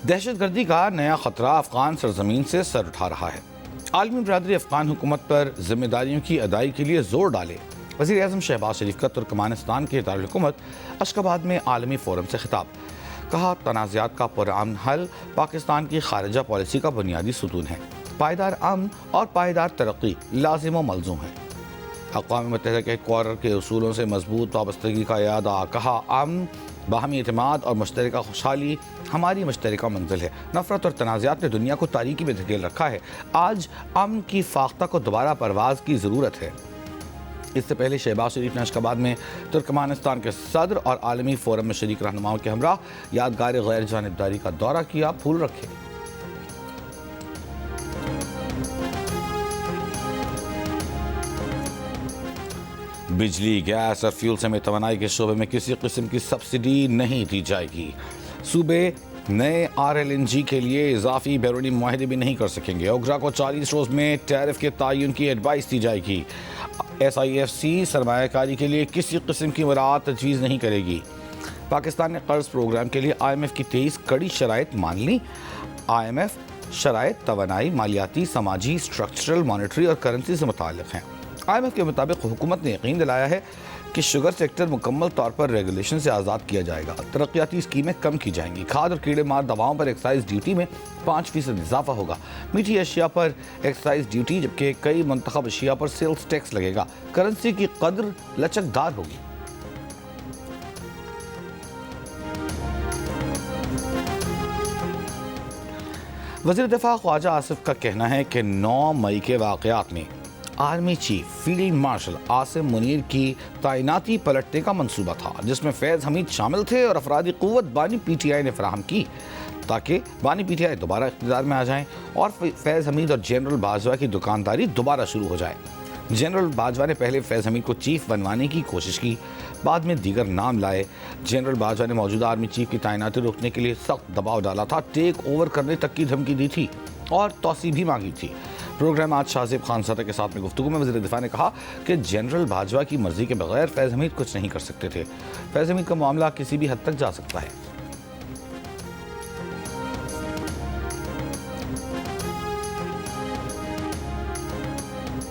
دہشت گردی کا نیا خطرہ افغان سرزمین سے سر اٹھا رہا ہے۔ عالمی برادری افغان حکومت پر ذمہ داریوں کی ادائیگی کے لیے زور ڈالے۔ وزیر اعظم شہباز شریف کا ترکمانستان کے دارالحکومت اشخاباد میں عالمی فورم سے خطاب۔ کہا، تنازعات کا پرامن حل پاکستان کی خارجہ پالیسی کا بنیادی ستون ہے۔ پائیدار امن اور پائیدار ترقی لازم و ملزوم ہے۔ اقوام متحدہ کے کوارٹر کے اصولوں سے مضبوط وابستگی کا اعادہ۔ کہا، امن، باہمی اعتماد اور مشترکہ خوشحالی ہماری مشترکہ منزل ہے۔ نفرت اور تنازعات نے دنیا کو تاریکی میں دھکیل رکھا ہے۔ آج امن کی فاختہ کو دوبارہ پرواز کی ضرورت ہے۔ اس سے پہلے شہباز شریف نے اشخاباد میں ترکمانستان کے صدر اور عالمی فورم میں شریک رہنماؤں کے ہمراہ یادگار غیر جانبداری کا دورہ کیا، پھول رکھے۔ بجلی، گیس اور فیول سمیت توانائی کے شعبے میں کسی قسم کی سبسڈی نہیں دی جائے گی۔ صوبے نئے RLNG کے لیے اضافی بیرونی معاہدے بھی نہیں کر سکیں گے۔ اوگرا کو 40 روز میں ٹیرف کے تعین کی ایڈوائس دی جائے گی۔ SIFC سرمایہ کاری کے لیے کسی قسم کی مراعات تجویز نہیں کرے گی۔ پاکستان نے قرض پروگرام کے لیے IMF کی 23 کڑی شرائط مان لی۔ IMF شرائط توانائی، مالیاتی، سماجی، اسٹرکچرل، مانیٹری اور کرنسی سے متعلق ہیں۔ IMF کے مطابق حکومت نے یقین دلایا ہے کہ شوگر سیکٹر مکمل طور پر ریگولیشن سے آزاد کیا جائے گا۔ ترقیاتی اسکیمیں کم کی جائیں گی۔ کھاد اور کیڑے مار دواؤں پر ایکسائز ڈیوٹی میں 5% اضافہ ہوگا۔ میٹھی اشیاء پر ایکسائز ڈیوٹی، جبکہ کئی منتخب اشیاء پر سیلز ٹیکس لگے گا۔ کرنسی کی قدر لچکدار ہوگی۔ وزیر دفاع خواجہ آصف کا کہنا ہے کہ 9 مئی کے واقعات میں army chief field marshal Asim Munir کی تعیناتی پلٹنے کا منصوبہ تھا، جس میں فیض حمید شامل تھے اور افرادی قوت بانی PTI نے فراہم کی تاکہ بانی PTI دوبارہ اقتدار میں آ جائیں اور فیض حمید اور جنرل باجوہ کی دکانداری دوبارہ شروع ہو جائے۔ جنرل باجوہ نے پہلے فیض حمید کو چیف بنوانے کی کوشش کی، بعد میں دیگر نام لائے۔ جنرل باجوہ نے موجودہ آرمی چیف کی تعیناتی روکنے کے لیے سخت دباؤ ڈالا تھا، ٹیک اوور کرنے تک کی دھمکی دی تھی اور توسیع بھی مانگی تھی۔ پروگرام آج شاہ زیب خان صدر کے ساتھ میں گفتگو میں وزیر دفاع نے کہا کہ جنرل باجوہ کی مرضی کے بغیر فیض حمید کچھ نہیں کر سکتے تھے۔ فیض حمید کا معاملہ کسی بھی حد تک جا سکتا ہے۔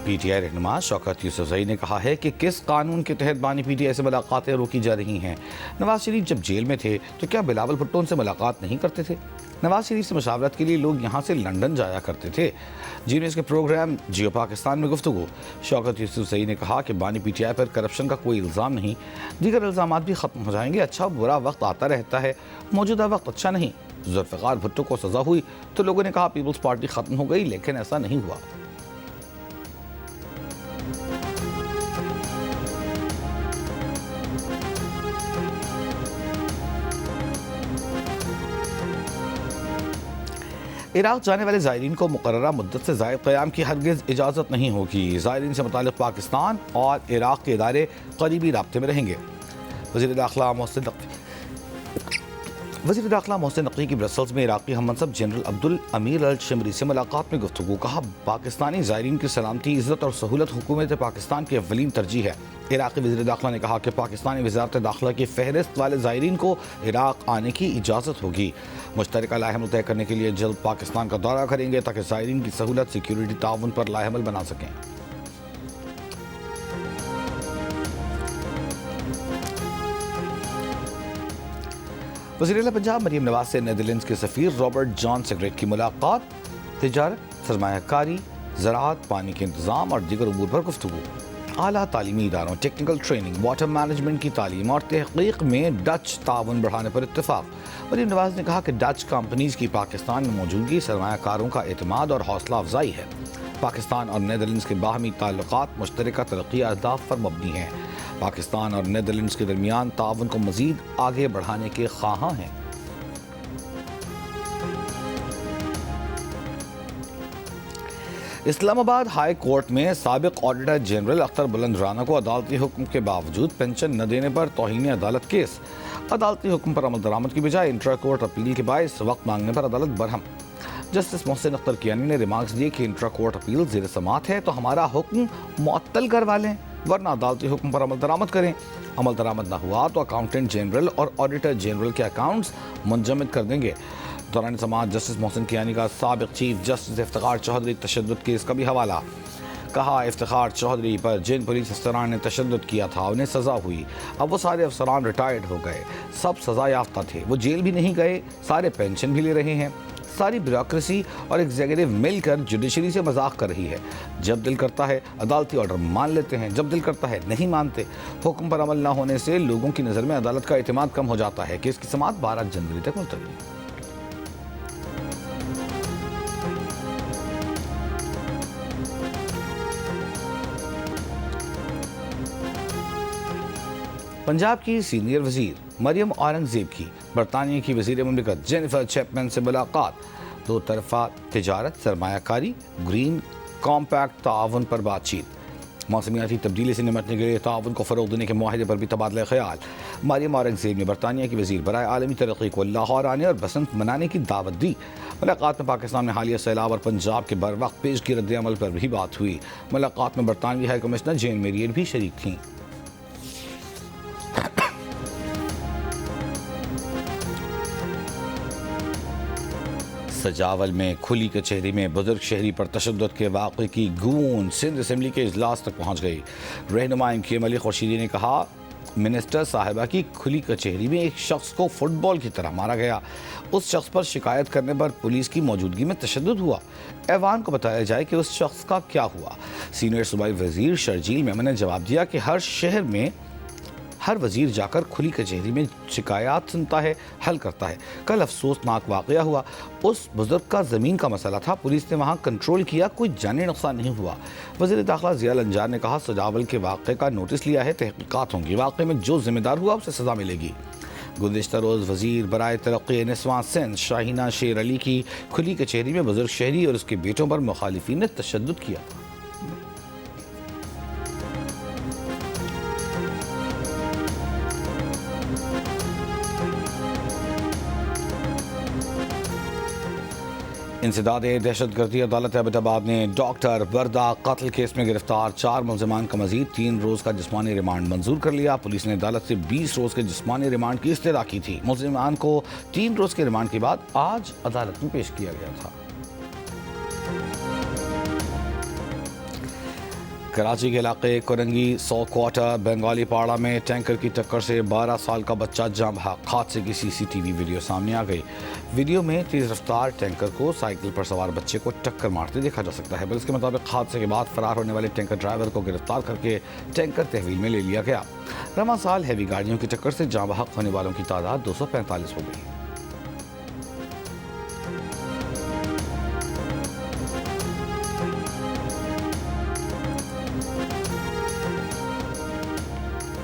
PTI رہنما شوکت یوسفزئی نے کہا ہے کہ کس قانون کے تحت بانی PTI سے ملاقاتیں روکی جا رہی ہیں۔ نواز شریف جب جیل میں تھے تو کیا بلاول بھٹو ان سے ملاقات نہیں کرتے تھے؟ نواز شریف سے مشاورت کے لیے لوگ یہاں سے لندن جایا کرتے تھے۔ جی نیوز کے پروگرام جیو پاکستان میں گفتگو۔ شوکت یوسفزئی نے کہا کہ بانی PTI پر کرپشن کا کوئی الزام نہیں، دیگر الزامات بھی ختم ہو جائیں گے۔ اچھا برا وقت آتا رہتا ہے، موجودہ وقت اچھا نہیں۔ ذوالفقار بھٹو کو سزا ہوئی تو لوگوں نے کہا پیپلز پارٹی ختم ہو گئی، لیکن ایسا نہیں ہوا۔ عراق جانے والے زائرین کو مقررہ مدت سے زائد قیام کی ہرگز اجازت نہیں ہوگی۔ زائرین سے متعلق پاکستان اور عراق کے ادارے قریبی رابطے میں رہیں گے۔ وزیر داخلہ محسن نقوی کی برسلز میں عراقی ہم منصب جنرل عبدالامیر الشمری سے ملاقات میں گفتگو۔ کہا، پاکستانی زائرین کی سلامتی، عزت اور سہولت حکومت پاکستان کی اولین ترجیح ہے۔ عراقی وزیر داخلہ نے کہا کہ پاکستانی وزارت داخلہ کی فہرست والے زائرین کو عراق آنے کی اجازت ہوگی۔ مشترکہ لائحہ عمل طے کرنے کے لیے جلد پاکستان کا دورہ کریں گے تاکہ زائرین کی سہولت، سیکیورٹی، تعاون پر لائحہ عمل بنا سکیں۔ وزیر اعلیٰ پنجاب مریم نواز سے نیدرلینڈز کے سفیر رابرٹ جان سیگریٹ کی ملاقات۔ تجارت، سرمایہ کاری، زراعت، پانی کے انتظام اور دیگر امور پر گفتگو۔ اعلیٰ تعلیمی اداروں، ٹیکنیکل ٹریننگ، واٹر مینجمنٹ کی تعلیم اور تحقیق میں ڈچ تعاون بڑھانے پر اتفاق۔ مریم نواز نے کہا کہ ڈچ کمپنیز کی پاکستان میں موجودگی سرمایہ کاروں کا اعتماد اور حوصلہ افزائی ہے۔ پاکستان اور نیدرلینڈز کے باہمی تعلقات مشترکہ ترقی اہداف پر مبنی ہیں۔ پاکستان اور نیدرلینڈز کے درمیان تعاون کو مزید آگے بڑھانے کے خواہاں ہیں۔ اسلام آباد ہائی کورٹ میں سابق آڈیٹر جنرل اختر بلند رانا کو عدالتی حکم کے باوجود پینشن نہ دینے پر توہین عدالت کیس۔ عدالتی حکم پر عمل درآمد کی بجائے انٹرا کورٹ اپیل کے باعث وقت مانگنے پر عدالت برہم۔ جسٹس محسن اختر کیانی نے ریمارکس دیے کہ انٹرا کورٹ اپیل زیر سماعت ہے تو ہمارا حکم معطل کروا لیں، ورنہ عدالتی حکم پر عمل درآمد کریں۔ عمل درآمد نہ ہوا تو اکاؤنٹنٹ جنرل اور آڈیٹر جنرل کے اکاؤنٹس منجمد کر دیں گے۔ دوران سماعت جسٹس محسن کیانی کا سابق چیف جسٹس افتخار چودھری تشدد کیس کا بھی حوالہ. کہا افتخار چودھری پر جن پولیس افسران نے تشدد کیا تھا انہیں سزا ہوئی. اب وہ سارے افسران ریٹائرڈ ہو گئے, سب سزا یافتہ تھے, وہ جیل بھی نہیں گئے, سارے پینشن بھی لے رہے ہیں. ساری بیوروکریسی اور ایگزیکٹو مل کر جوڈیشری سے مذاق کر رہی ہے. جب دل کرتا ہے عدالتی آرڈر مان لیتے ہیں, جب دل کرتا ہے نہیں مانتے. حکم پر عمل نہ ہونے سے لوگوں کی نظر میں عدالت کا اعتماد کم ہو جاتا ہے. کیس کی سماعت 12 جنوری تک ملتوی. پنجاب کی سینئر وزیر مریم اورنگزیب کی برطانیہ کی وزیر مملکت جینیفر چیپمن سے ملاقات. دو طرفہ تجارت, سرمایہ کاری, گرین کمپیکٹ تعاون پر بات چیت. موسمیاتی تبدیلی سے نمٹنے کے لیے تعاون کو فروغ دینے کے معاہدے پر بھی تبادلہ خیال. مریم اورنگزیب نے برطانیہ کی وزیر برائے عالمی ترقی کو لاہور آنے اور بسنت منانے کی دعوت دی. ملاقات میں پاکستان میں حالیہ سیلاب اور پنجاب کے بروقت پیش کی رد عمل پر بھی بات ہوئی. ملاقات میں برطانوی ہائی کمشنر جین میریٹ بھی شریک تھیں. سجاول میں کھلی کچہری میں بزرگ شہری پر تشدد کے واقعے کی گونج سندھ اسمبلی کے اجلاس تک پہنچ گئی. رہنما MKM علی خورشیدی نے کہا منسٹر صاحبہ کی کھلی کچہری میں ایک شخص کو فٹ بال کی طرح مارا گیا. اس شخص پر شکایت کرنے پر پولیس کی موجودگی میں تشدد ہوا. ایوان کو بتایا جائے کہ اس شخص کا کیا ہوا. سینئر صوبائی وزیر شرجیل میمن نے جواب دیا کہ ہر شہر میں ہر وزیر جا کر کھلی کچہری میں شکایات سنتا ہے, حل کرتا ہے. کل افسوسناک واقعہ ہوا. اس بزرگ کا زمین کا مسئلہ تھا, پولیس نے وہاں کنٹرول کیا, کوئی جانی نقصان نہیں ہوا. وزیر داخلہ ضیاء الانجار نے کہا سجاول کے واقعے کا نوٹس لیا ہے, تحقیقات ہوں گی, واقعے میں جو ذمہ دار ہوا اسے سزا ملے گی. گزشتہ روز وزیر برائے ترقی نسواں سندھ شاہینہ شیر علی کی کھلی کچہری میں بزرگ شہری اور اس کے بیٹوں پر مخالفین نے تشدد کیا. انسداد دہشت گردی. عدالت ایبٹ آباد نے ڈاکٹر بردہ قتل کیس میں گرفتار 4 ملزمان کا مزید 3 روز کا جسمانی ریمانڈ منظور کر لیا. پولیس نے عدالت سے 20 روز کے جسمانی ریمانڈ کی استدعا کی تھی. ملزمان کو 3 روز کے ریمانڈ کے بعد آج عدالت میں پیش کیا گیا تھا. کراچی کے علاقے کرنگی 100 کوارٹر بنگالی پاڑا میں ٹینکر کی ٹکر سے 12 سال کا بچہ جاں بحق. حادثے کی CCTV ویڈیو سامنے آ گئی. ویڈیو میں تیز رفتار ٹینکر کو سائیکل پر سوار بچے کو ٹکر مارتے دیکھا جا سکتا ہے. پولیس کے مطابق حادثے کے بعد فرار ہونے والے ٹینکر ڈرائیور کو گرفتار کر کے ٹینکر تحویل میں لے لیا گیا. رواں سال ہیوی گاڑیوں کی ٹکر سے جاں بحق ہونے والوں کی تعداد 245 ہو گئی.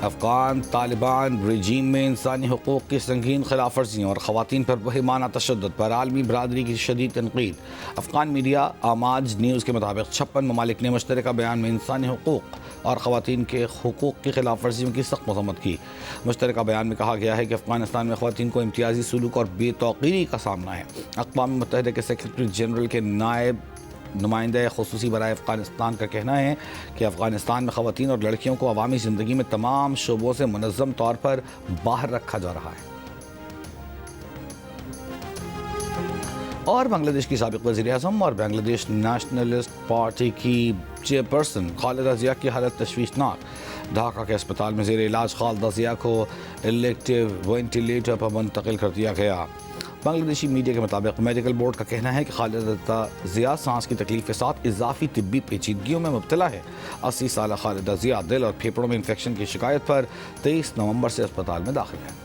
افغان طالبان رجیم میں انسانی حقوق کی سنگین خلاف ورزیوں اور خواتین پر وہمانہ تشدد پر عالمی برادری کی شدید تنقید. افغان میڈیا آماج نیوز کے مطابق 56 ممالک نے مشترکہ بیان میں انسانی حقوق اور خواتین کے حقوق کی خلاف ورزیوں کی سخت مذمت کی. مشترکہ بیان میں کہا گیا ہے کہ افغانستان میں خواتین کو امتیازی سلوک اور بے توقیری کا سامنا ہے. اقوام متحدہ کے سیکرٹری جنرل کے نائب نمائندہ خصوصی برائے افغانستان کا کہنا ہے کہ افغانستان میں خواتین اور لڑکیوں کو عوامی زندگی میں تمام شعبوں سے منظم طور پر باہر رکھا جا رہا ہے. اور بنگلہ دیش کی سابق وزیر اعظم اور بنگلہ دیش نیشنلسٹ پارٹی کی چیئرپرسن خالدہ ضیاء کی حالت تشویشناک. ڈھاکہ کے اسپتال میں زیر علاج خالدہ ضیاء کو الیکٹیو وینٹیلیٹر پر منتقل کر دیا گیا. بنگلہ دیشی میڈیا کے مطابق میڈیکل بورڈ کا کہنا ہے کہ خالدہ ضیاء سانس کی تکلیف کے ساتھ اضافی طبی پیچیدگیوں میں مبتلا ہے. 80 سالہ خالدہ ضیاء دل اور پھیپھڑوں میں انفیکشن کی شکایت پر 23 نومبر سے اسپتال میں داخل ہے.